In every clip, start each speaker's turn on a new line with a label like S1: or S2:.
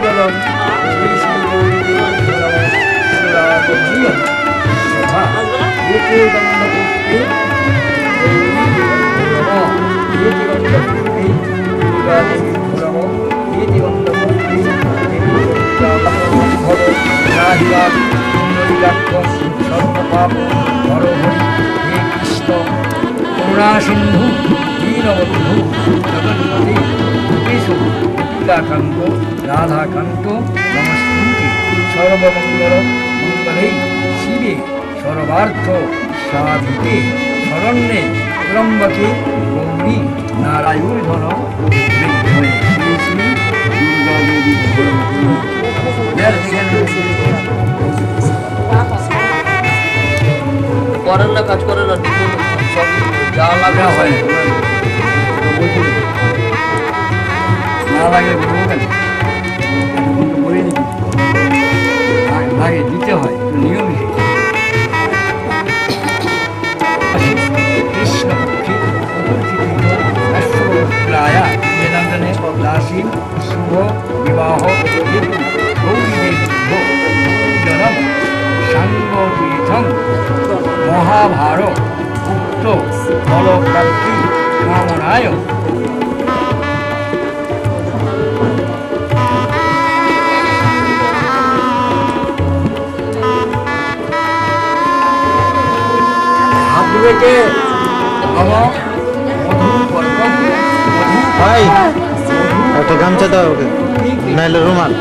S1: দলম শ্রী শ্রী গৌরীদেবীম তথা এতে গন্ধপুষ্পে এতে গন্ধপুষ্পে দুর্গাদেবী নম এতে গন্ধপুষ্পে সর্বপাপ হর হরি হে কৃষ্ণ করুণা সিন্ধু দীনবন্ধু জগন্মতি গোপীশু গোপিকাকান্ত রাধাকান্ত নমস্তুতে সর্বমঙ্গল মঙ্গলে শিবে সর্বার্থ সাধিকে শরণ্যে ত্রম্বকে গৌরী নারায়ণ ধন শ্রী শ্রী দুর্গা দেবী
S2: করেন না, কাজ করেন না, সব যা লাগা হয়
S1: না লাগে বলে নিবি লাগে দিতে হয় নিয়মিত কৃষ্ণ দাসী শুভ বিবাহ গৌরীদেব সাঙ্গতীর্থম মহাভার উক্ত ফলপ্রাপ্তি কামনায় হাতগুলোকে
S3: ভাই একটা গামছা দাও ওকে, নাইলে রুমাল।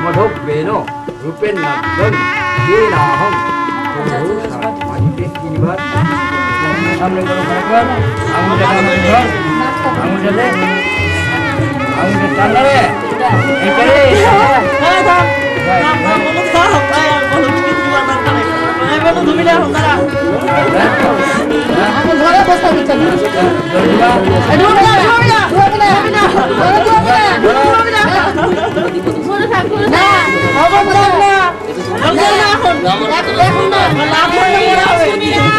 S1: মধুবেন রূপেণ নাম যে রাহম তিনবার সামনে করো কয়েকবার আঙুলটা আঙুলটাতে আঙুলটা টানলে এইটারে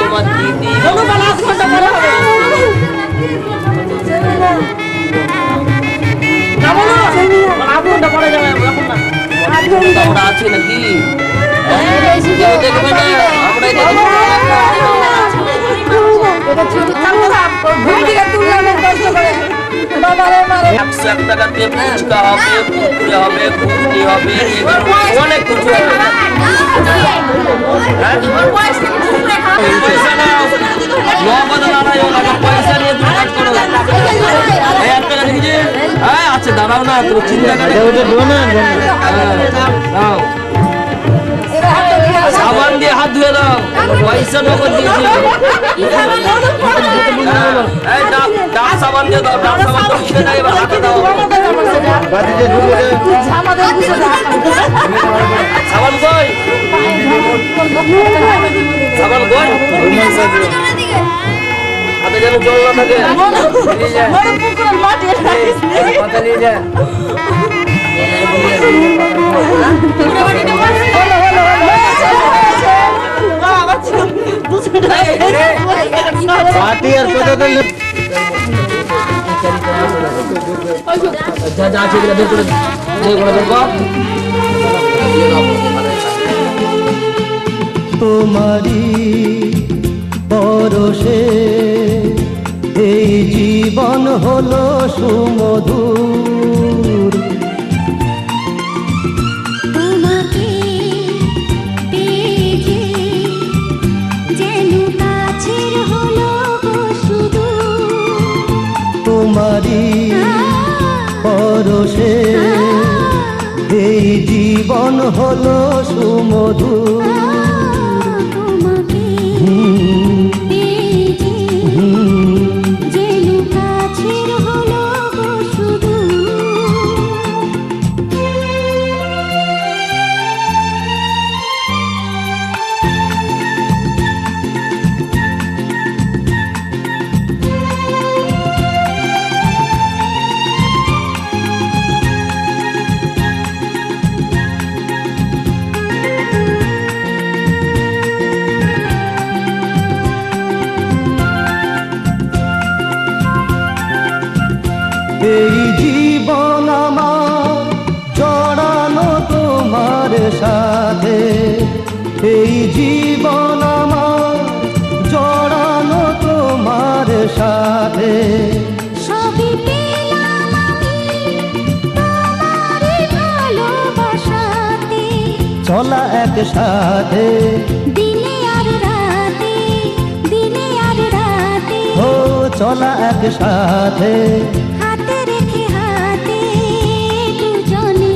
S2: তোমার দিদি আমরা আছি নাকি কেউ দেখবে না, আমরাই দেখবো। 100 টাকা দিয়ে ফুচকা হবে, কুকুরে হবে, ঘুগনি হবে, অনেক কিছু হবে। পয়সা নাও, নগদ দাঁড়াও না, পয়সা নিয়ে তুমি কাজ করো। 1000 টাকা দিয়েছে, হ্যাঁ আচ্ছা দাঁড়াও না, তুমি চিন্তা করে দাও। সাবান দিয়ে হাত ধুয়ে দাও, পয়সা নগদ দিয়েছি। ডাব সাবান দিয়ে দাও, ডাব সাবান তো মুখে দেয়, এবার হাতে দাও। সাবান কই, সাবান কই, হাতে যেন জল না থাকে। নিয়ে যা
S3: পার্টি আর কথা
S2: যা যা আছে বের করে
S4: তোমারি পরশে এই জীবন হলো সুমধুর।
S5: তোমাকে পেয়েছি যেন কাছের হলো সুদূর।
S4: তোমারি পরশে এই জীবন হলো সুমধুর।
S5: তোমাকে পেয়েছি যেন কাছের হলো সুদূর।
S4: এই জীবন আমার জড়ানো তোমার সাথে।
S5: সবই পেলাম আমি তোমারই ভালোবাসাতে,
S4: চলা একসাথে
S5: দিনে আর রাতে, দিনে আর রাতে,
S4: ও চলা একসাথে
S5: হাতে রেখে হাতে দুজনে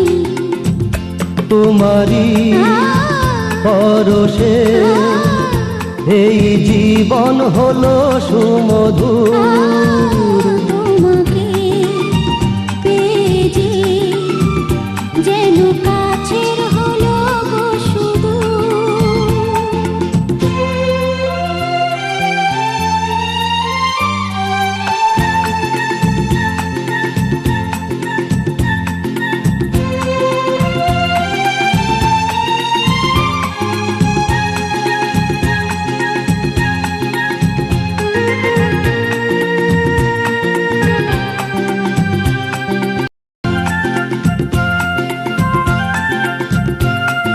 S4: তোমারই পরশে এই জীবন হলো সুমধুর।
S5: তোমাকে পেয়ে যে যেন কাছের হলো গো সুদূর।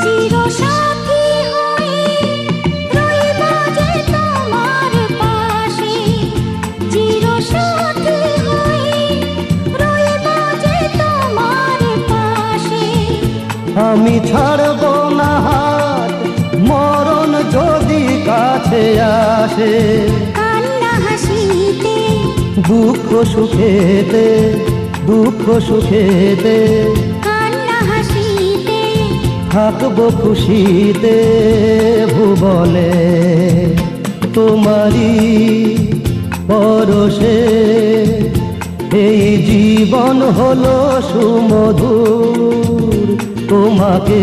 S5: চিরসাথী হয়ে রইব যে তোমার পাশে, চিরসাথী হয়ে রইব যে তোমার পাশে।
S4: আমি ছাড়ব না হাত, মরণ যদি কাছে আসে।
S5: কান্না হাসিতে
S4: দুঃখ সুখেতে, দুঃখ সুখেতে
S5: কান্না হাসিতে
S4: থাকবো খুশিতে ভুবনে তোমারই পরশে এই জীবন হলো সুমধুর। তোমাকে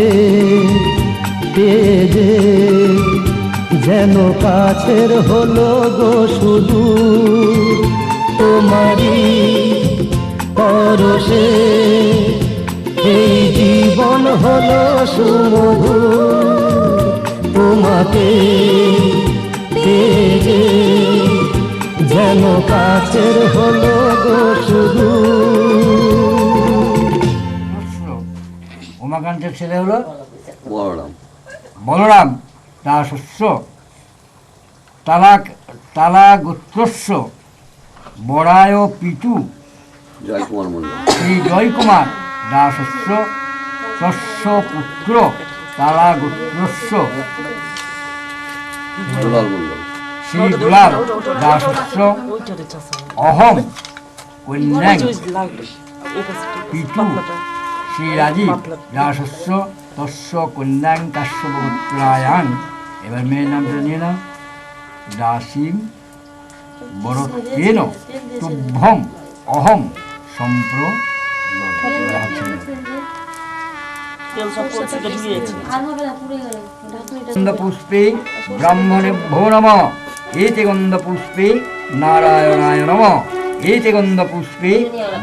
S4: পেয়ে যে যেন কাছের হলো গো সুদূর। তোমারই পরশে এই জীবন হলো সুমধুর। তোমাকে পেয়ে যে যেন কাছের হলো গো সুদূর।
S1: উমাকান্তের ছেলে হলো
S2: বলরাম।
S1: বলরাম, দাসস্য তালা গোত্রস্য বরায় পিতু
S2: জয়কুমার মন্ডল।
S1: শ্রী জয়কুমার দাসস্য তস্য পুত্র তালা গোত্রস্য
S2: দুলাল মন্ডল।
S1: শ্রী দুলাল দাসস্য অহম কন্যাং পিতু শ্রী রাজীব দাসস্য তস্য কন্যাং কাশ্যপপুত্রায়াং। এবার মেয়ের নামটা নিয়ে নাও। দাসীম বরত্বেন তুভ্যং অহম সম্প্র গন্ধপুষ্পে ব্রাহ্মণেভ্যো নমঃ। এতে গন্ধপুষ্পে নারায়ণায় নমঃ। এতে গন্ধপুষ্পে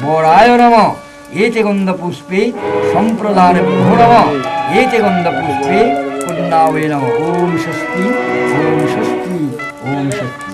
S1: বরায় নমঃ। এতে গন্ধপুষ্পে সম্প্রদানেভ্যো নমঃ। এতে গন্ধপুষ্পে পুণ্যাবে নমঃ। ওম স্বস্তি ওম স্বস্তি ওম স্বস্তি।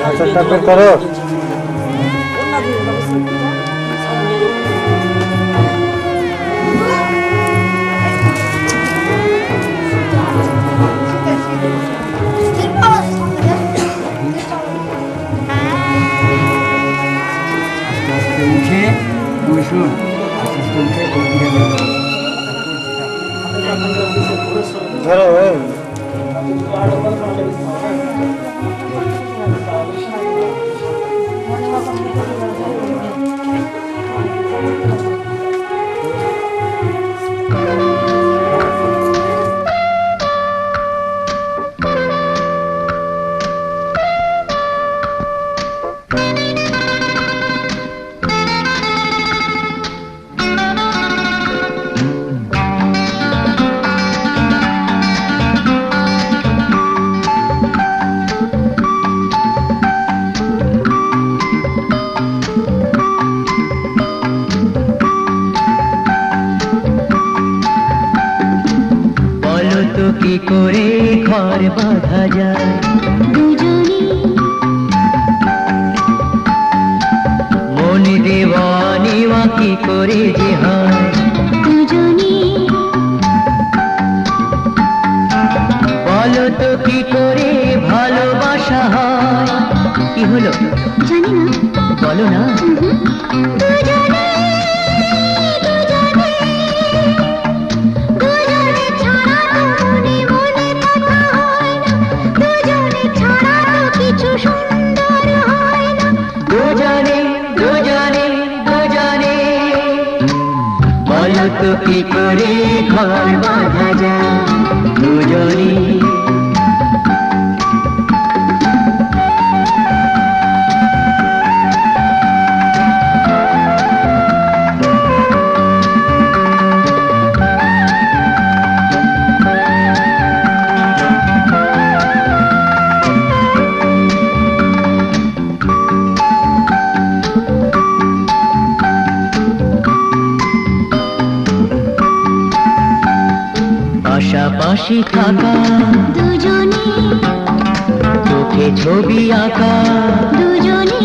S3: আচ্ছা বের করো।
S1: উঠে বসুন, আস্তে আস্তে উঠে
S3: ধরো
S4: ঘর বাঁধা যায়
S5: দুজনে
S4: মন দেওয়ানিয়া কি করে যে হয়
S5: দুজনে
S4: বলো তো কি করে ভালোবাসা হয় কি হলো
S5: জানি না
S4: বলো না
S5: দুজনে দুজনে দুজনে ছাড়া তো মনে মনে কথা হয় না দুজনে ছাড়া তো কিছু সুন্দর হয় না
S4: দুজনে দুজনে দুজনে বলো তো কি করে ঘর বাঁধা যায় দুজনে পাশাপাশি থাকা
S5: দুজনে
S4: চোখে ছবি আঁকা
S5: দুজনে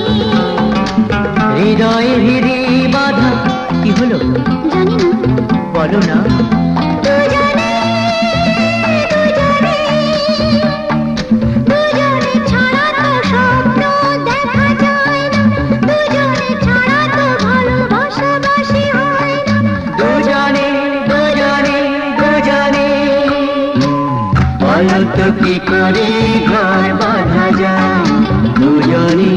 S4: হৃদয়ে হৃদয় বাঁধা কি হলো
S5: জানি না
S4: বলো না
S5: দুজনে দুজনে দুজনে ছাড়া তো স্বপ্ন দেখা যায় না দুজনে ছাড়া তো ভালোবাসাবাসি হয় না
S4: দুজনে দুজনে দুজনে বলো তো কি করে ঘর বাঁধা যায় দুজনে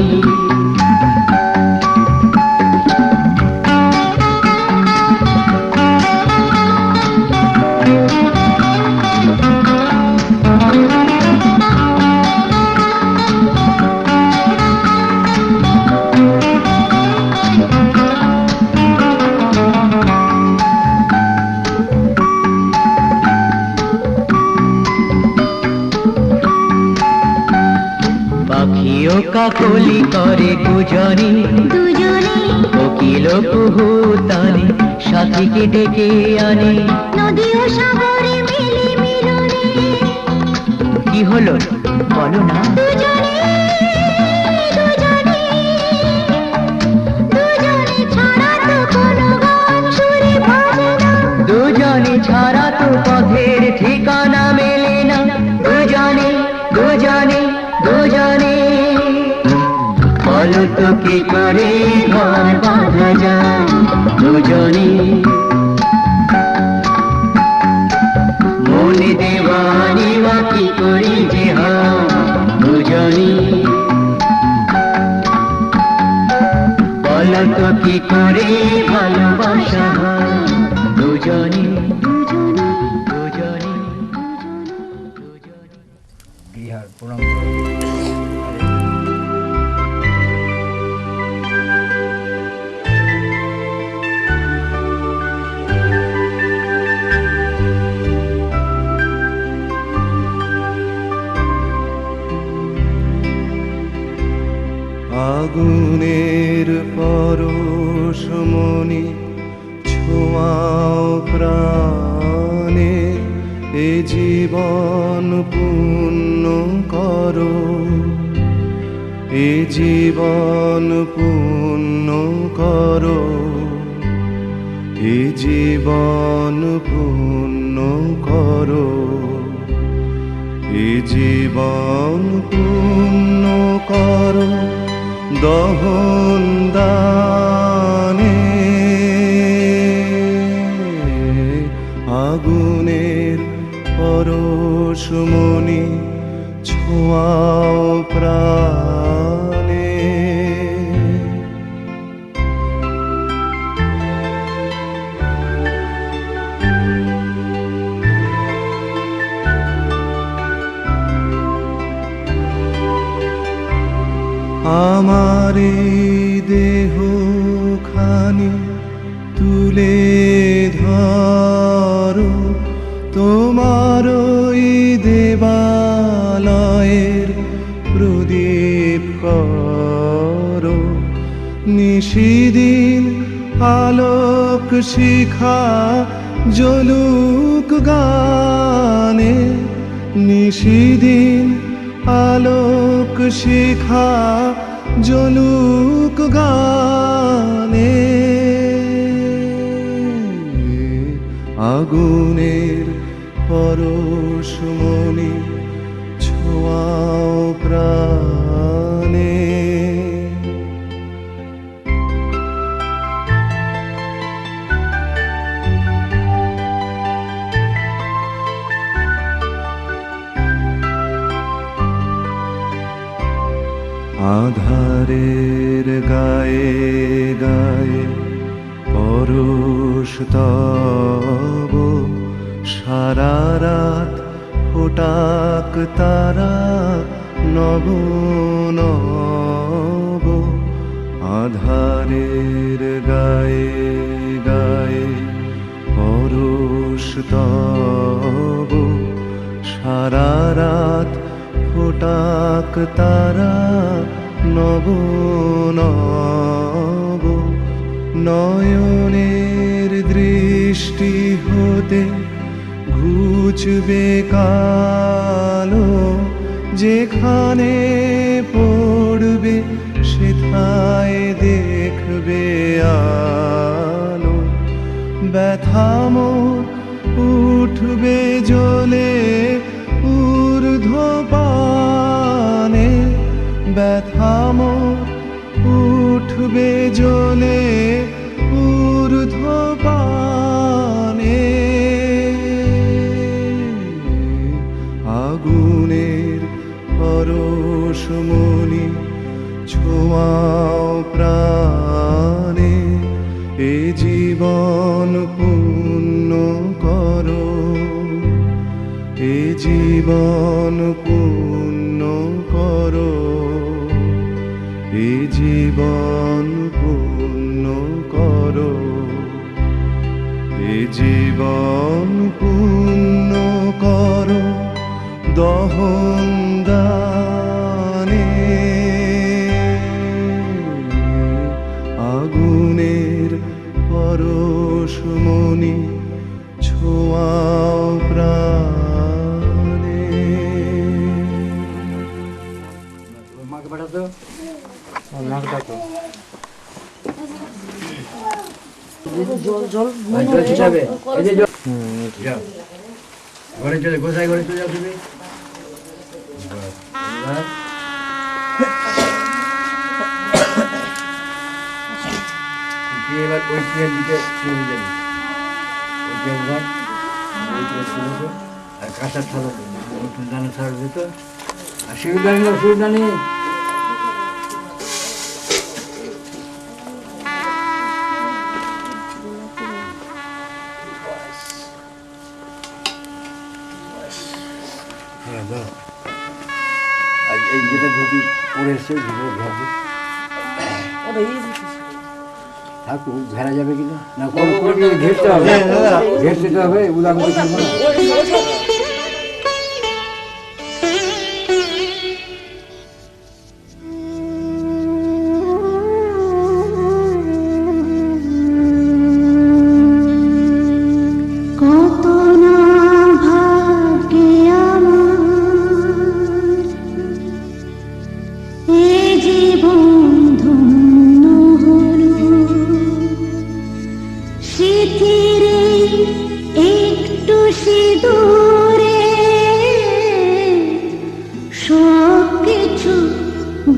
S4: পাখিও কাকলি করে গুজরে
S5: দুজনে
S4: কোকিল কুহু তানে সাথীকে ডেকে আনে
S5: নদী ও সাগরে মিলে মিলনে
S4: কি হলো বলো না
S5: দুজনে দুজনে দুজনে ছাড়া তো কোনো গান সুরে বাজে না
S4: দুজনে ছাড়া তো পথের ঠিকানা মেলে না দুজনে দুজনে দুজনে বলো তো কি করে ঘর বাঁধা যায় দুজনে মনে দেওয়ানিয়া কি করে যে হয় দুজনে বলো তো কি করে ভালোবাসা হয় দুজনে দুজনে দুজনে
S1: বিহার প্রণাম
S6: আগুনের পরশমণি ছোঁয়াও প্রাণে এ জীবন পূর্ণ করো এ জীবন পূর্ণ করো এ জীবন পূর্ণ করো এ জীবন পূর্ণ করো দহন দানে আগুনের পরশমণি ছোঁয়াও প্রাণে আমার এই দেহ খানি তুলে ধরো তোমার ওই দেবালয়ের প্রদীপ করো নিশিদিন আলোক শিখা জ্বলুক গানে নিশিদিন আলোক শিখা জ্বলুক গানে, আগুনের পরশমণি ছোঁয়াও প্রাণে। আধারের গায়ে গায়ে পরশ তব, সারা রাত ফোটাক তারা নব নব। আধারের গায়ে গায়ে পরশ তব, সারা রাত ফোটাক তারা নব নব। নয়নের দৃষ্টি হতে ঘুচবে কালো, যেখানে পড়বে সেথায় দেখবে আলো। ব্যথা মোর উঠবে জ্বলে ঊর্ধ্বপানে, ব্যথা মোর উঠবে জ্বলে ঊর্ধ্বপানে। আগুনের পরশমণি ছোঁয়াও প্রাণে, এ জীবন পূর্ণ করো, এ জীবন পূর্ণ করো, এ জীবন পূর্ণ করো, এ জীবন পূর্ণ করো দহন দানে। আগুনের পরশমণি ছোঁয়াও প্রাণে।
S1: মাকে পাঠাতো জল ছিটাবে। এই যে যাও ঘরে চলে, গোসাই ঘরে চলে যাও তুমি। এবার ওই ট্রেন দিকে চলে যাবি, ওই ট্রেন ধর, ওই ট্রেন চলে যাও। আর কাঁচার থালা দানা ছাড় দিত, আর শিবদানি না শিবদানি। হ্যাঁ দাও। আর এই যেটা ধুতি পরে এসছে ভিতরে ঘেরবে, থাকুক ঘেরা যাবে কিনা না, কোনো ঘেরতে হবে, ঘেরতে হবে উলাম করতে হবে।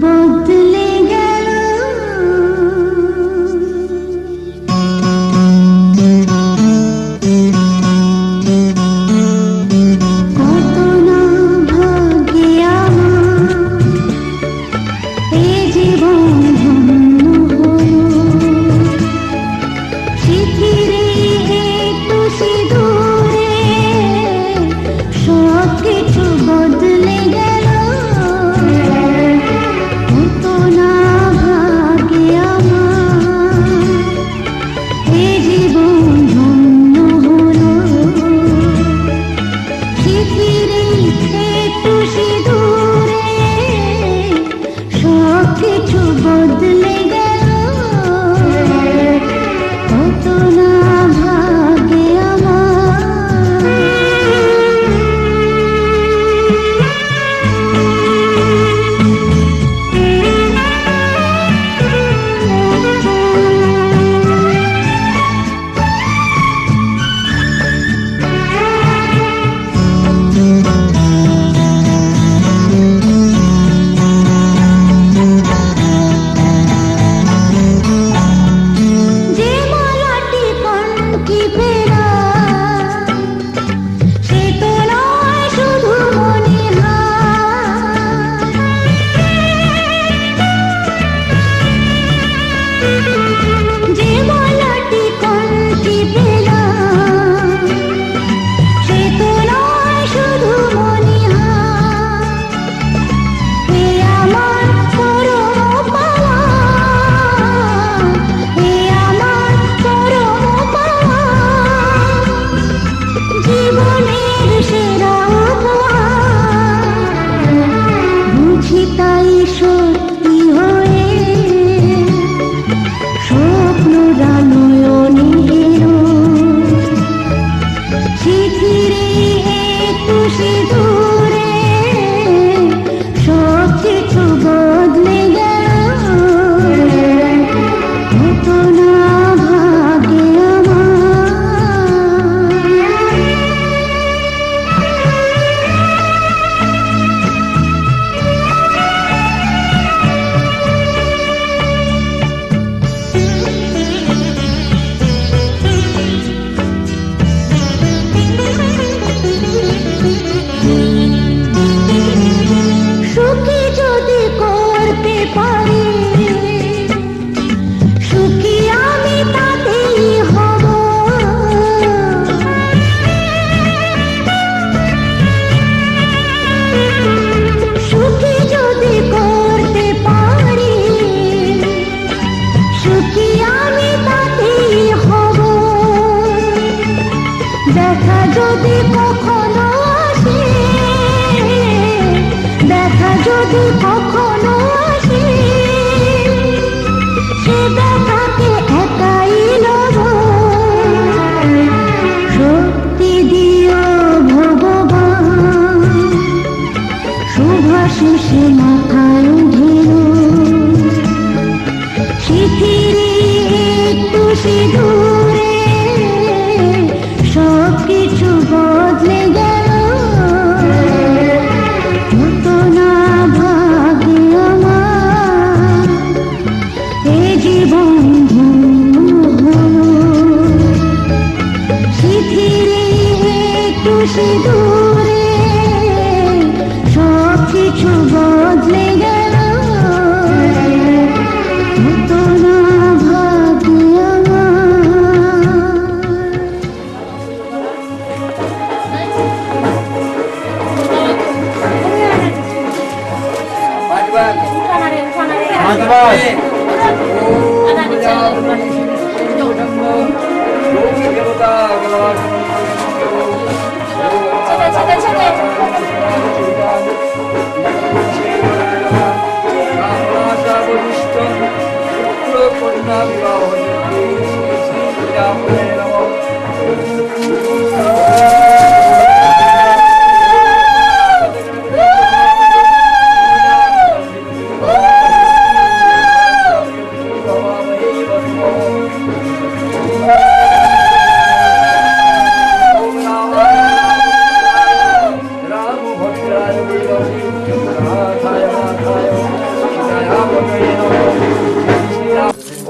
S5: বদলে গেল কত না ভাগ্যে আমার এই জীবন ধন্য হলো শিথিরে একটু সিঁদুরে সব কিছু বদলে গেল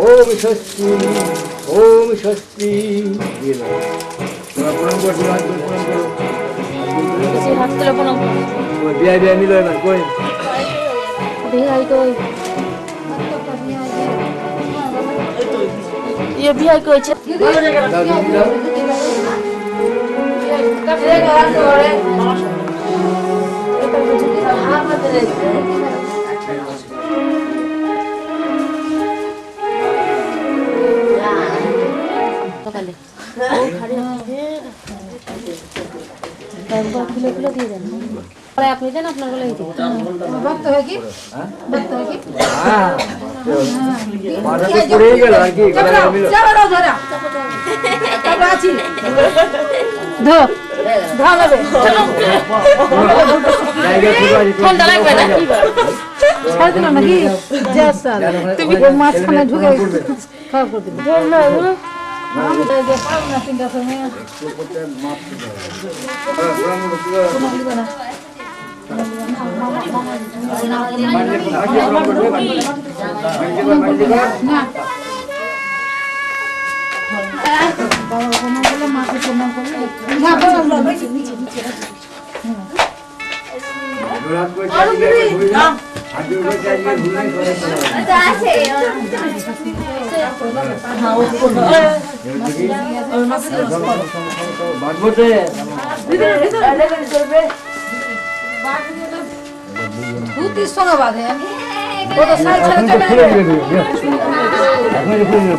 S1: ওম স্বস্তি ওম স্বস্তি প্রণাম করছি প্রণাম করো বিয়া বিয়া নিল এবার কই
S7: বিয়ে করেছে আপনি দেন আপনার বলে ভক্ত হয় কি ভক্ত হয় কি
S1: মাথাতে পড়ে গেল আর কি
S7: তুমি মাঝখানে ঢুকে খাওয়া করে দিবে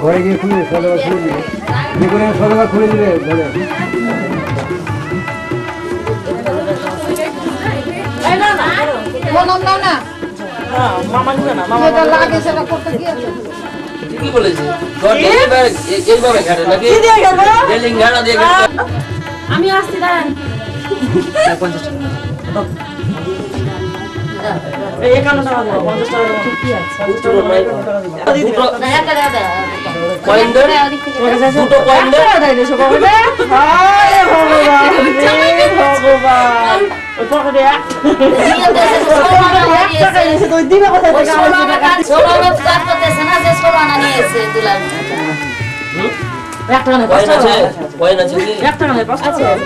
S1: ঘরে গিয়ে খুলে সদা খুলে দিবে যে কোনো সদা খুলে দিবে ঘরে
S2: কি বলেছে এইভাবে ঘাটে নাকি ঘাটা দিয়ে
S7: আমি আসছি দাঁড়ান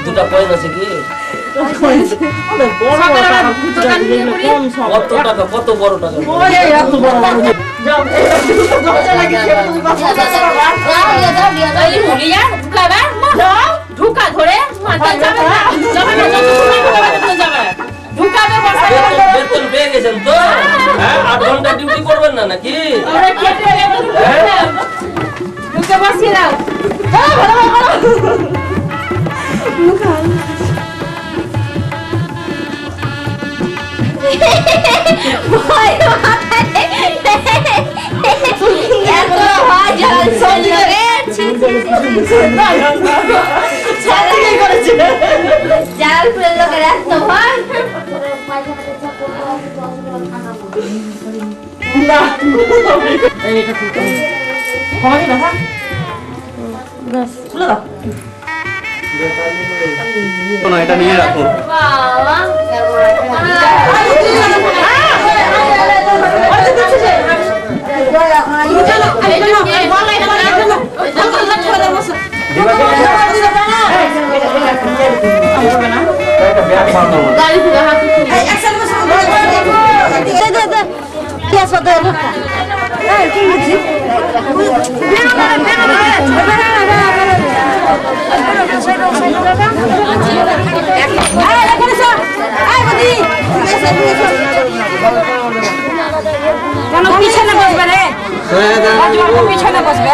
S2: দুটা পয়েন্ট আছে কি কত টাকা কত বড় টাকা
S7: ঢুকা ধরে
S2: বেতন পেয়ে গেছেন তো 8 ঘন্টা ডিউটি করবেন না নাকি
S7: ঢুকে বসিয়ে দাও
S3: এটা নিয়ে রাখো
S7: বসবে রে পিছনে বসবে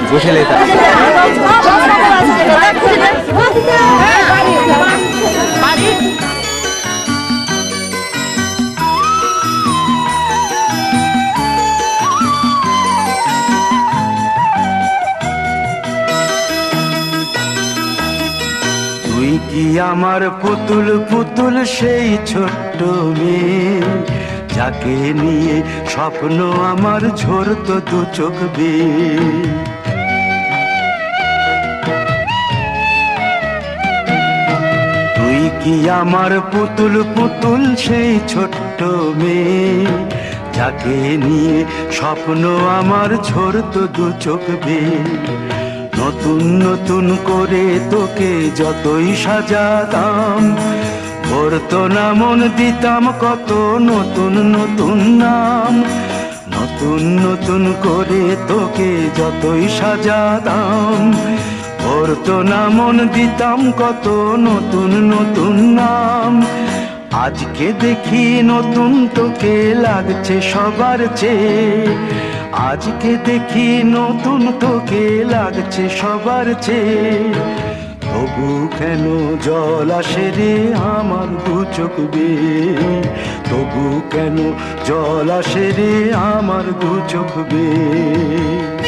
S3: বসে লেতা
S6: তুই কি আমার পুতুল পুতুল সেই ছোট্ট মেয়ে যাকে নিয়ে স্বপ্ন আমার ঝরতো দু চোখ বেয়ে তুই কি আমার পুতুল পুতুল সেই ছোট্ট মেয়ে যাকে নিয়ে স্বপ্ন আমার ঝরতো দু চোখ বেয়ে নতুন নতুন করে তোকে যতই সাজাতাম ভরতো না মন দিতাম কত নতুন নতুন নাম নতুন নতুন করে তোকে যতই সাজাতাম ভরতো না মন দিতাম কত নতুন নতুন নাম আজকে দেখি নতুন তোকে লাগছে সবার চেয়ে আজকে দেখি নতুন তোকে লাগছে সবার চেয়ে তবু কেন জল আসে রে আমার দু চোখ বেয়ে তবু কেন জল আসে রে আমার দু চোখ বেয়ে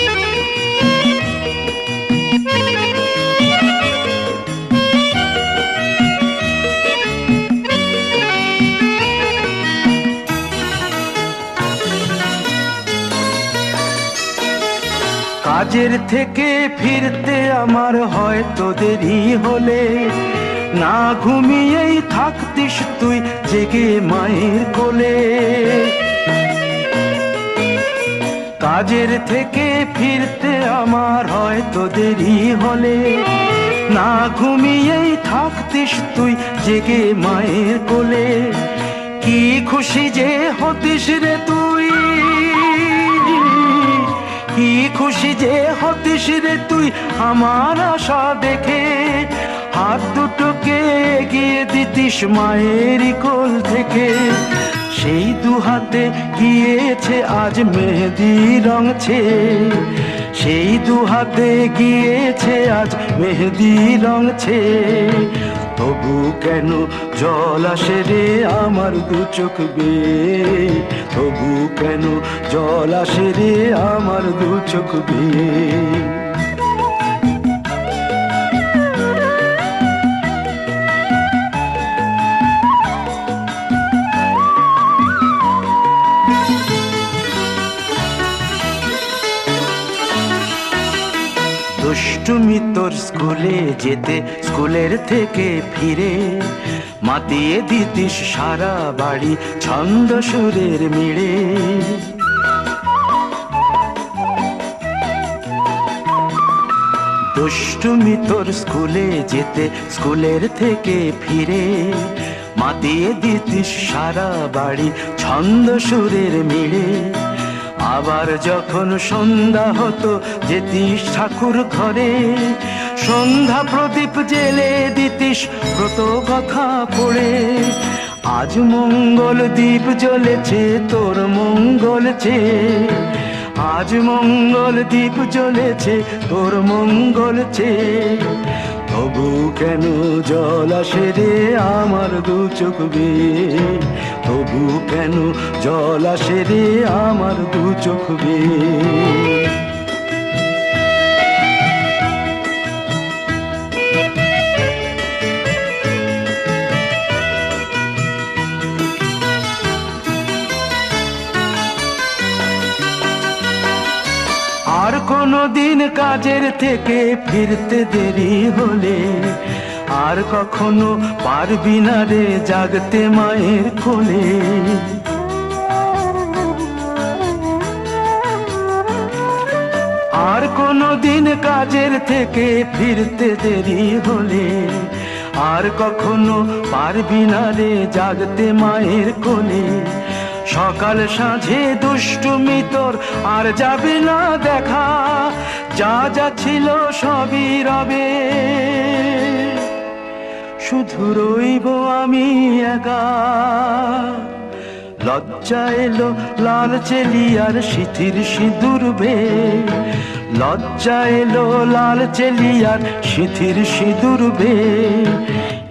S6: কাজের থেকে ফিরতে আমার হয়তো দেরি হলে না ঘুমিয়েই থাকতিস তুই জেগে মায়ের কোলে কাজের থেকে ফিরতে আমার হয়তো দেরি হলে না ঘুমিয়েই থাকতিস তুই জেগে মায়ের কোলে কি খুশি যে হতিস রে তুই কি খুশি যে হতিস রে তুই আমার আশা দেখে হাত দুটোকে এগিয়ে দিতিস মায়ের কোল থেকে সেই দু হাতে গিয়েছে আজ মেহেদি রঙছে সেই দু হাতে গিয়েছে আজ মেহেদি রঙছে তবু কেন জল আসে রে আমার দু চোখ বেয়ে তবু কেন জল আসে রে আমার দু চোখ বেয়ে দুষ্টুমি তোর স্কুলে যেতে স্কুলের থেকে ফিরে মাতিয়ে দিতিস সারা বাড়ি ছন্দ সুরের মিড়ে দুষ্টুমি তোর স্কুলে যেতে স্কুলের থেকে ফিরে মাতিয়ে দিতিস সারা বাড়ি ছন্দ সুরের মিড়ে আবার যখন সন্ধ্যা হতো যেতিস ঠাকুর ঘরে সন্ধ্যা প্রদীপ জেলে দিতিস ব্রত কথা পড়ে আজ মঙ্গল দ্বীপ জ্বলেছে তোর মঙ্গল চেয়ে, আজ মঙ্গল দ্বীপ জ্বলেছে তোর মঙ্গল চেয়ে। তবু কেন জল আসে রে আমার দু চোখ বেয়ে, তবু কেন জল আসে রে আমার দু চোখ বেয়ে। আর কোনো দিন কাজের থেকে ফিরতে দেরি হলে, আর কখনো পারবি না রে জাগতে মায়ের কোলে। আর কোনো দিন কাজের থেকে ফিরতে দেরি হলে, আর কখনো পারবি না রে জাগতে মায়ের কোলে। সকাল সাঁঝে দুষ্টুমি তোর আর যাবে না দেখা, যা যা ছিল সবই রবে, শুধু রইব আমি একা। লজ্জা এলো লাল চেলিয়ার সিথির সিঁদুর বে, লজ্জা এলো লাল চেলিয়ার সিথির সিঁদুর বে।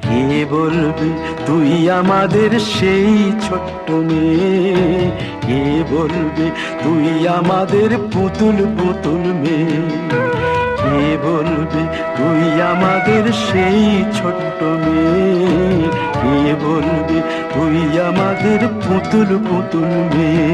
S6: কে বলবে তুই আমাদের সেই ছোট্ট মেয়ে, কে বলবে তুই আমাদের পুতুল পুতুল মেয়ে, কে বলবে তুই আমাদের সেই ছোট্ট মেয়ে, কে বলবে তুই আমাদের পুতুল পুতুল মেয়ে।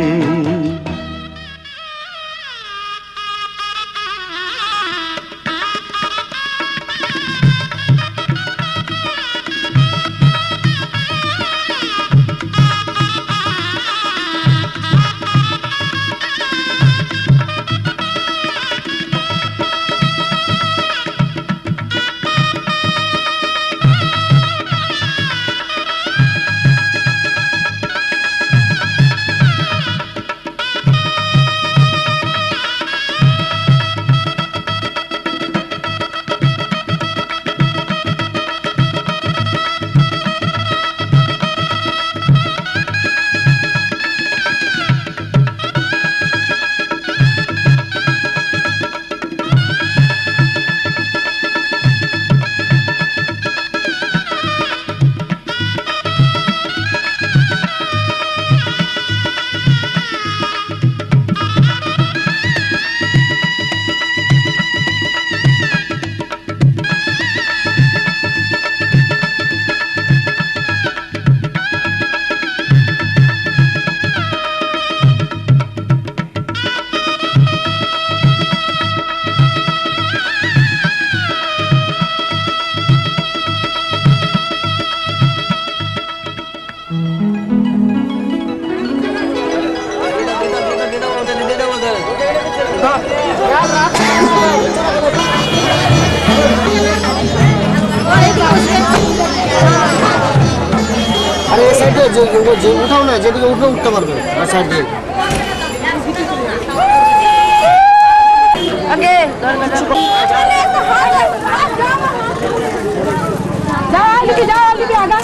S3: আরে এই সাইডে যে উঠাও না, যেদিকে উঠবে উঠতে পারবে আর সাইড দিয়ে।
S7: ওকে যাও লিখি আগা।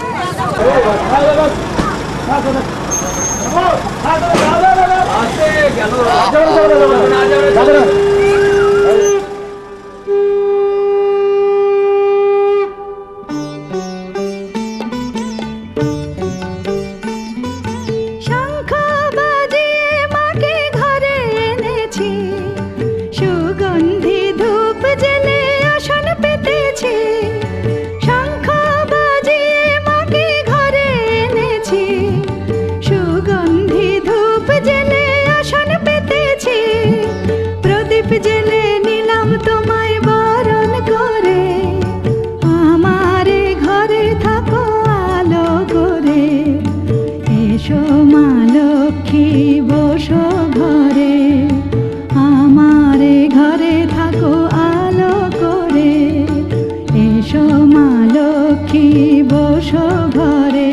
S5: জেলে নিলাম তোমায় বরণ করে, আমারে ঘরে থাকো আলো করে। এসো মা লক্ষ্মী বসো ঘরে, আমারে ঘরে থাকো আলো করে। এসো মা লক্ষ্মী বসো ঘরে,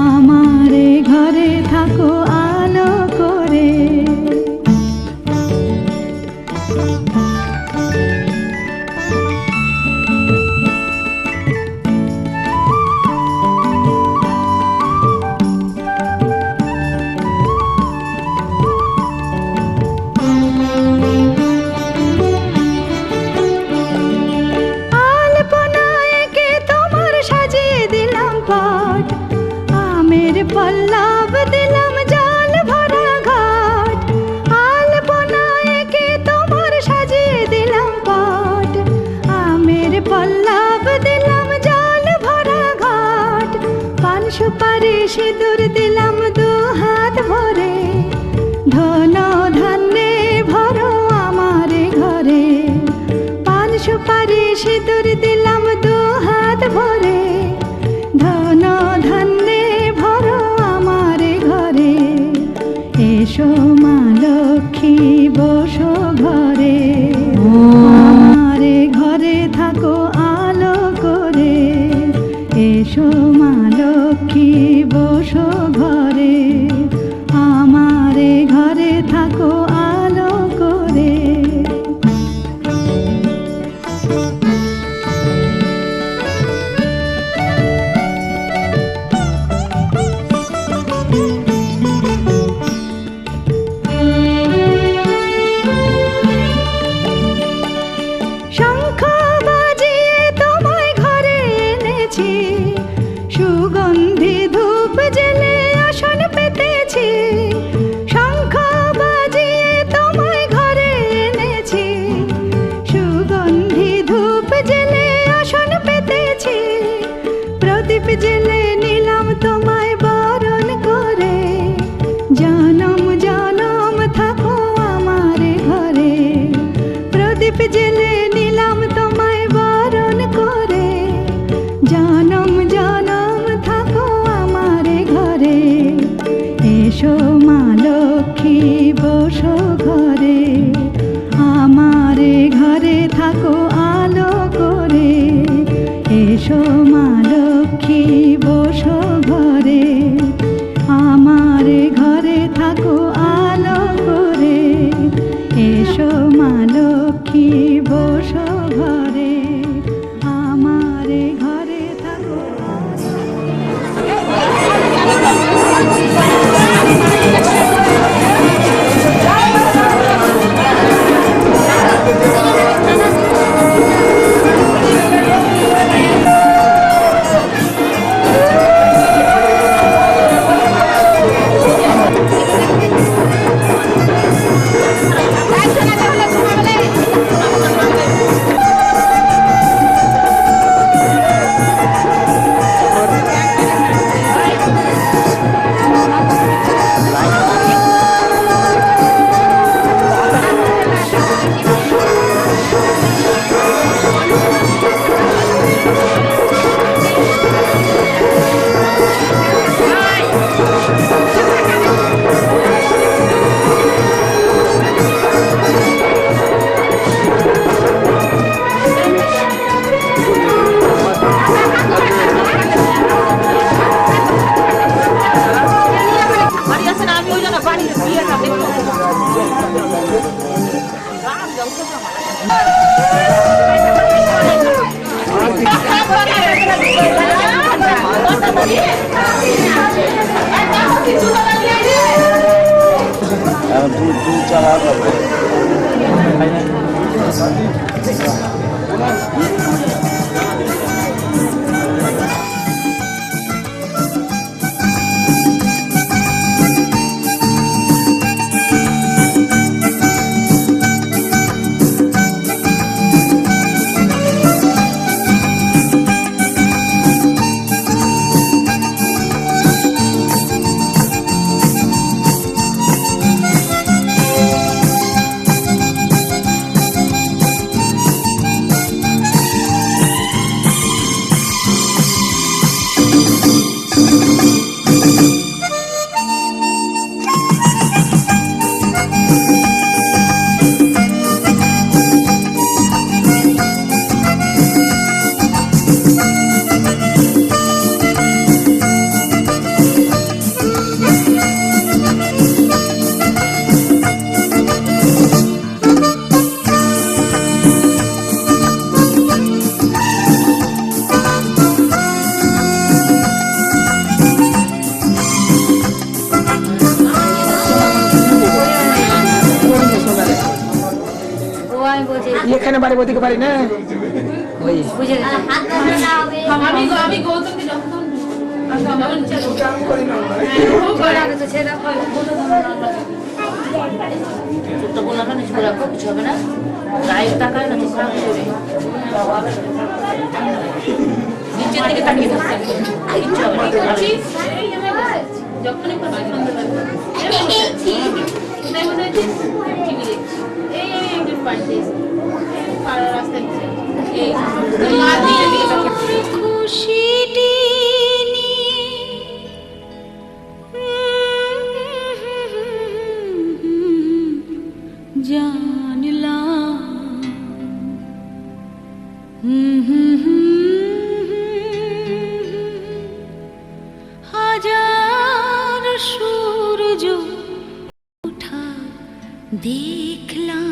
S5: আমারে ঘরে থাকো আলো করে।
S8: এসো মা লক্ষ্মী বসো ঘরে, আমারে ঘরে থাকো আলো করে। এসো মা লক্ষ্মী বসো ঘরে, আমারে ঘরে থাকো আলো করে। শঙ্খ বাজিয়ে তোমায় ঘরে এনেছি, সুগন্ধি ধূপ জেলে আসন পেতেছি। শঙ্খ বাজিয়ে তোমায় ঘরে এনেছি, সুগন্ধি ধূপ জেলে আসন পেতেছি। প্রদীপ জেলে নিলাম তোমায় বরণ করে, জনম জনম থাকো আমার ঘরে। প্রদীপ জেলে নিলাম তোমায় বরণ করে, জনম জনম থাকো আমার ঘরে। এসো মা লক্ষ্মী বসো ঘরে, আমারে ঘরে থাকো আলো করে। এসো মা লক্ষ্মী বসো ঘরে, আমারে ঘরে থাকো আলো করে। এসো মা লক্ষ্মী বসো ঘরে, আমারে ঘরে থাকো।
S3: এখানে বাড়ি বলতে পারি না ওই
S7: আমি গৌতমকে যখন কিছু হবে না গায়ে তাকায় না নিচের দিকে তাকিয়ে থাকতে যখনই খুশিটি নিয়ে
S8: দেখলাম।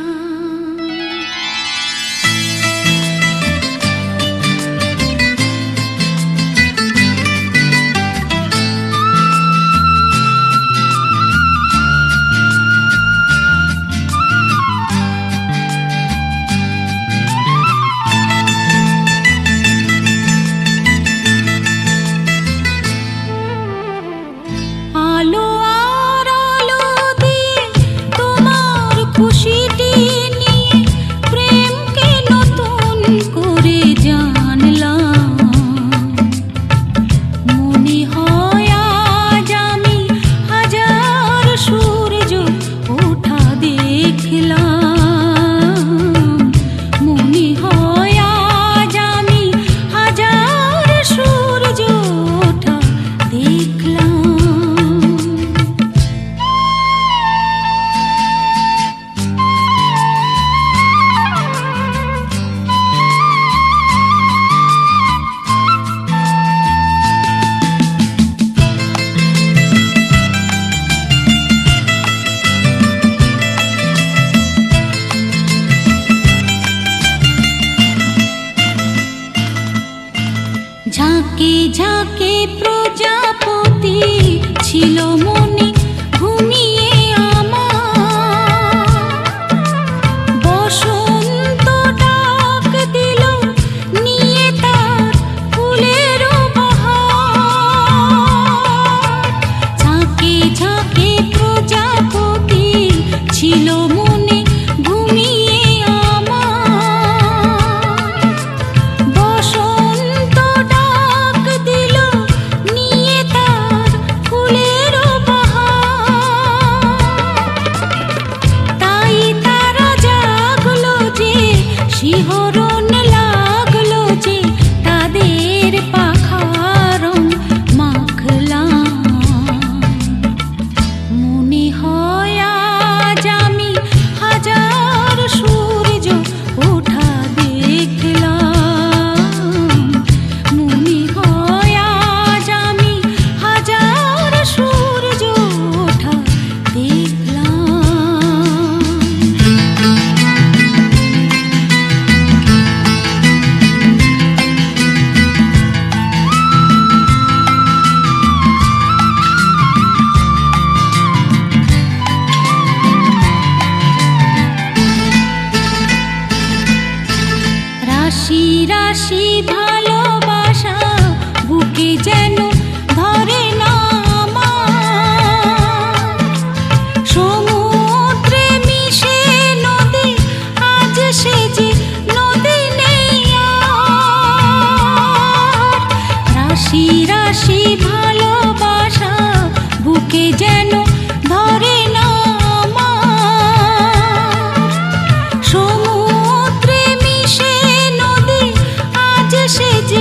S8: আলো আর আলো দিয়ে তোমার খুশিটি নিয়ে প্রেমকে নতুন করে জানলাম। মনে হয় আজ আমি হাজার সূর্য ওঠা দেখলাম। মনে হয় আজ আমি হাজার সূর্য ওঠা দেখলাম। ঝাঁকে ঝাঁকে প্রজাপতি ছিল মনে ঘুমিয়ে আমার। বসন্ত ডাক দিল নিয়ে তার ফুলের বাহার। ঝাঁকে ঝাঁকে প্রজাপতি ছিল মনে ঘুমিয়ে আমার। বসন্ত ডাক দিল নিয়ে তার ফুলের বাহার। তাই তারা জাগলো যে শিহরণ লাগলো যে তাদের পাখার রং মাখলাম। মনে হয় আজ আমি হাজার সূর্য ওঠা দেখলাম। মনে হয় আজ আমি হাজার সূর্য ওঠা দেখলাম। রাশি রাশি ভালোবাসা বুকে যেন ধরে না আমার। সমুদ্রে মিশে নদী আজ সে যে নদী নেই আর। রাশি রাশি ভালোবাসা বুকে যেন ধরে না আমার। সমুদ্রে মিশে নদী আজ সে যে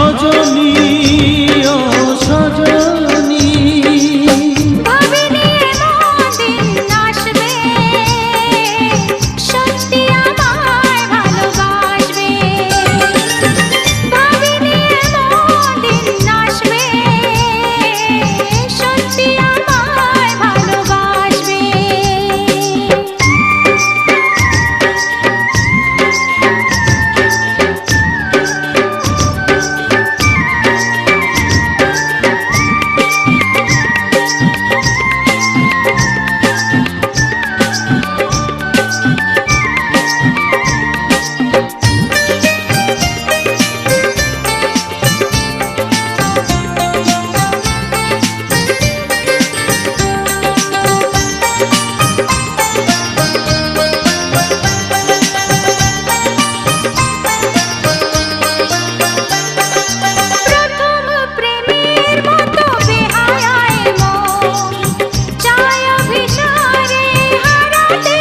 S6: সজনী ও সজনী
S8: ভাবিনি এমন আসবে সত্যি আমায় ভালোবাসবে ভাবিনি এমন আসবে সত্যি আমায় ভালোবাসবে প্রথম প্রেমের মতো বেহায়ায় মন চায় অভিসারে হারাতে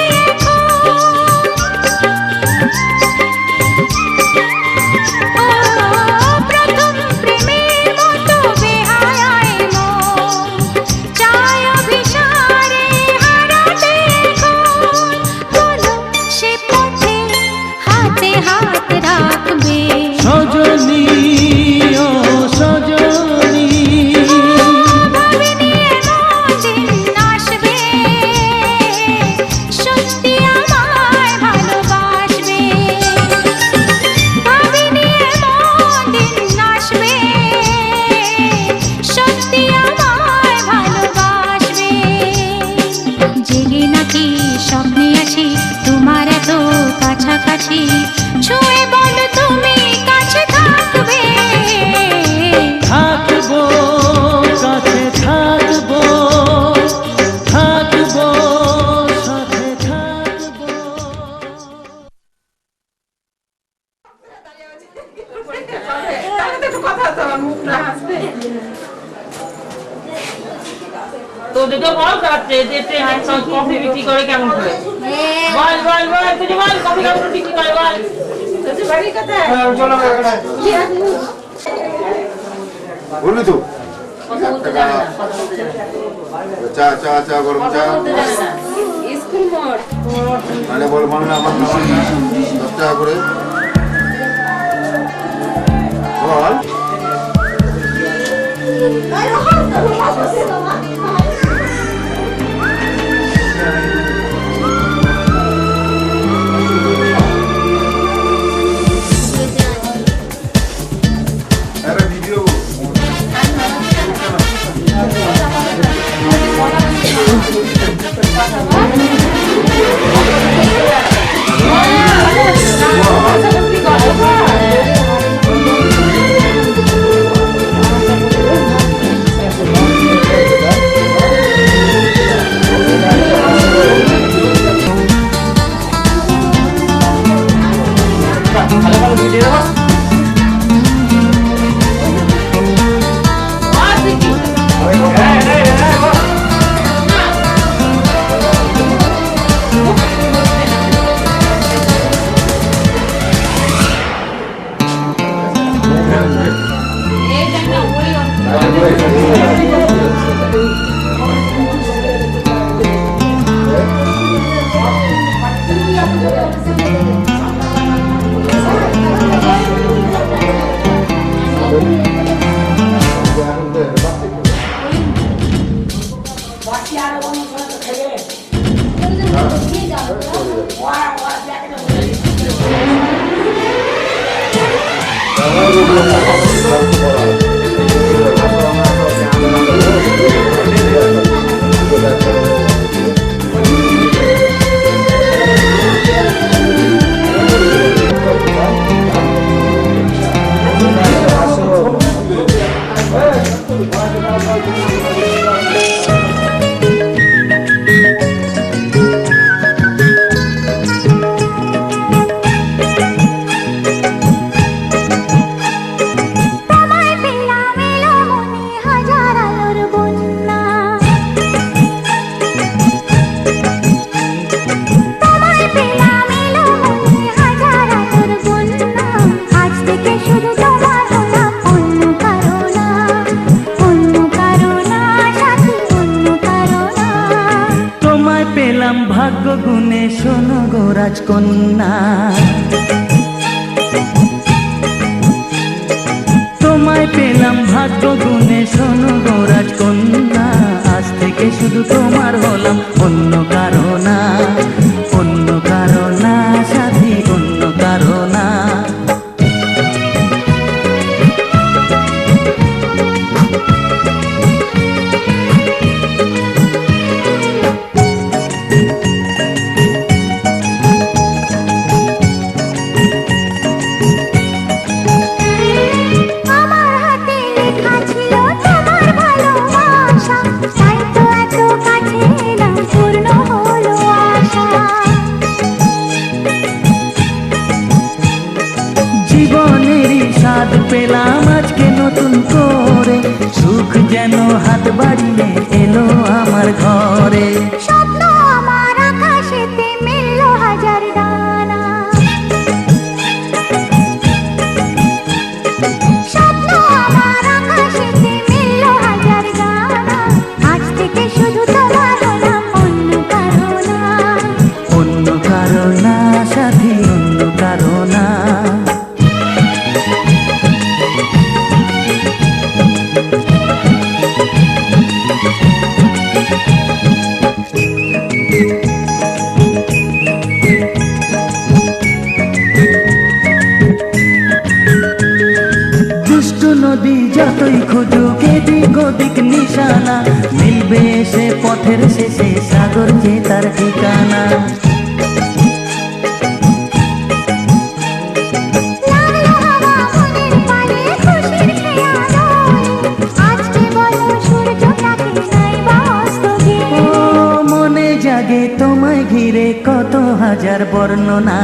S8: প্রথম প্রেমের মতো বেহায়ায় মন চায় অভিসারে হারাতে বলো সে পথে হাতে হাত রাখবে
S6: সজনী ও সজনী
S8: ভাবিনি এমন আসবে সত্যি আমায় ভালোবাসবে ভাবিনি এমন আসবে সত্যি আমায় ভালোবাসবে জেগে নাকি স্বপ্নে আসি তোমার এত কাছাকাছি ছুঁয়ে বলো তুমি কাছে থাকবে
S6: থাকবো কাছে থাকবো থাকবো সাথে থাকবো
S2: তো দুটো বল কাটতে যেতে হ্যান্ডসাউন্ড কফি বিক্রি করে কেমন করে বল বল বল তুই বল কফি কেমন বিক্রি করে বল
S3: বললি তো
S2: কথা বলতে জানে না
S3: চা চা চা গরম চা
S2: স্কুল মোড়
S3: মানে বল মানে আমার 10 টাকা করে বল আরে ভিডিও
S5: আজ থেকে শুধু তোমার হলাম
S4: ভাগ্য গুণে শোনো গো রাজকন্যা, তোমায় পেলাম ভাগ্য গুণে শোনো গো রাজকন্যা। আজ থেকে শুধু তোমার হলাম, অন্য কারো না, অন্য কারো না সাথী, অন্য কারো না।
S5: আমার হাতে লেখা ছিল তোমার ভালোবাসা, তাই তো এত কাছে এলাম, পূর্ণ হলো আশা।
S4: জীবনেরই স্বাদ পেলাম আজকে নতুন করে, সুখ যেন হাত বাড়িয়ে এলো আমার ঘরে।
S5: স্বপ্ন আমার আকাশেতে মিলল হাজার দানা, স্বপ্ন আমার আকাশেতে মিলল হাজার দানা। আজ থেকে শুধু তোমার হলাম, অন্য কারো না,
S4: অন্য কারো না সাথী, অন্য কারো না। দুষ্ট নদী যতই খুঁজুক এদিক ওদিক নিশানা, মিলবে সে পথের শেষে সাগর যে তার ঠিকানা।
S5: লাগলো হাওয়া মনের পানে খুশির খেয়াল, আজকে বলো সূর্যটাকে নাই বা অস্ত গেলে।
S4: ও মনে জাগে তোমায় ঘিরে কত হাজার বর্ণনা,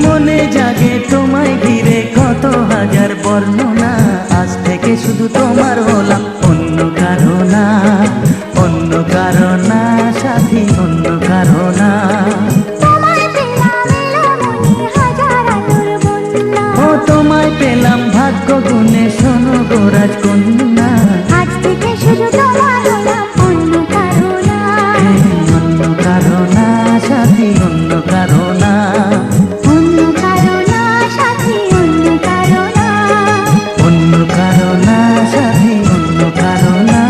S4: মনে জাগে তোমায় ঘিরে কত হাজার বর্ণনা। আজ থেকে শুধু তোমার হলাম, অন্য কারো না, অন্য কারো না সাথী, অন্য কারো না।
S5: তোমায় পেলাম এলো মনে হাজার আলোর বন্যা,
S4: ও তোমায় পেলাম ভাগ্য গুণে শোনো গো রাজকন্যা।
S5: আজ থেকে শুধু তোমার হলাম, অন্য কারো না,
S4: অন্য কারো না সাথী, অন্য কারো না।
S5: অন্য কারো না সাথী, অন্য কারো না,
S4: অন্য কারো না সাথী, অন্য কারো না।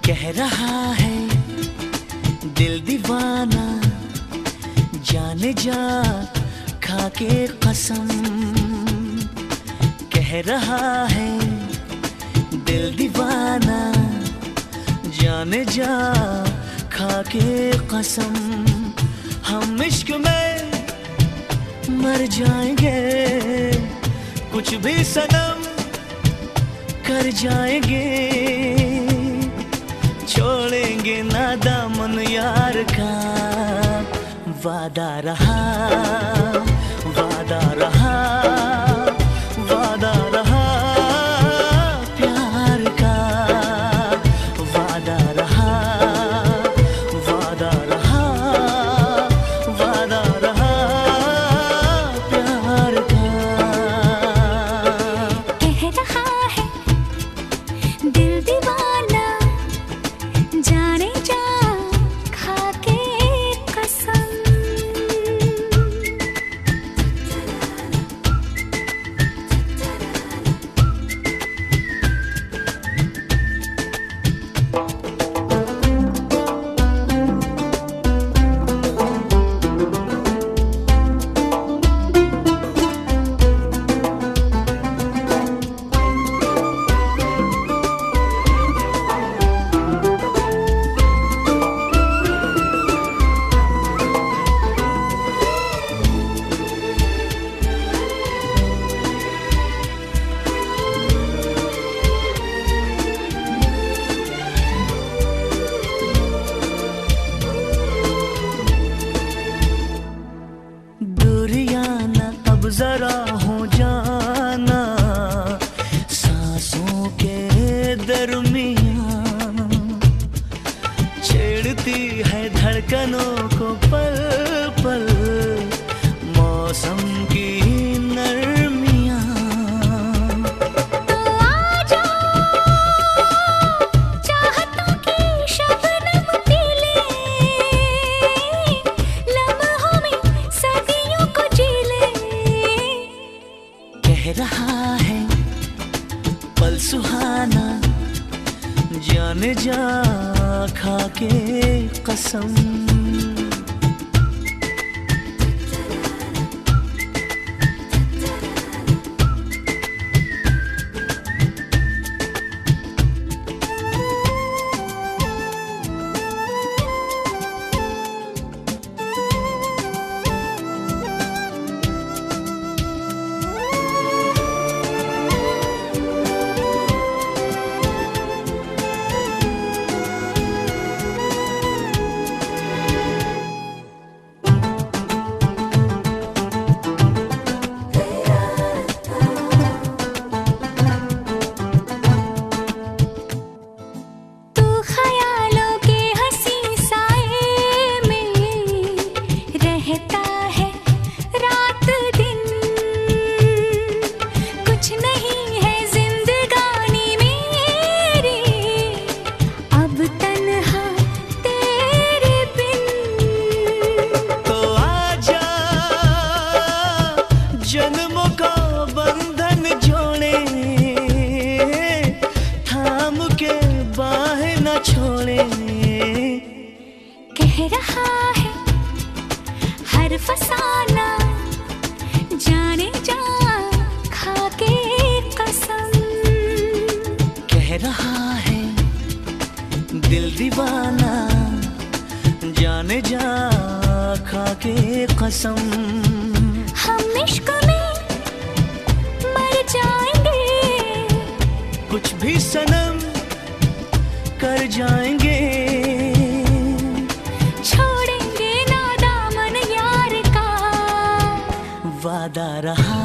S9: कह रहा है दिल दीवाना, जाने जा खाके कसम। कह रहा है दिल दीवाना, जाने जा खाके कसम। हम इश्क में मर जाएंगे, कुछ भी सनम कर जाएंगे। छोड़ेंगे ना दामन यार का, वादा रहा, वादा रहा, वादा रहा प्यार का। वादा रहा, वादा रहा, वादा रहा प्यार का।
S5: कह रहा है दिल दीवाना, जाने जा खाके कसम।
S9: पल सुहाना जाने जा खा के कसम। जन्मों का बंधन जोड़े थाम के बाहें न छोड़े।
S8: कह रहा है हर फसाना जाने जा खा के कसम।
S9: कह रहा है दिल दीवाना जाने जा खा के कसम।
S8: हम इश्क में मर जाएंगे
S9: कुछ भी सनम कर जाएंगे।
S8: छोड़ेंगे ना दामन यार का
S9: वादा रहा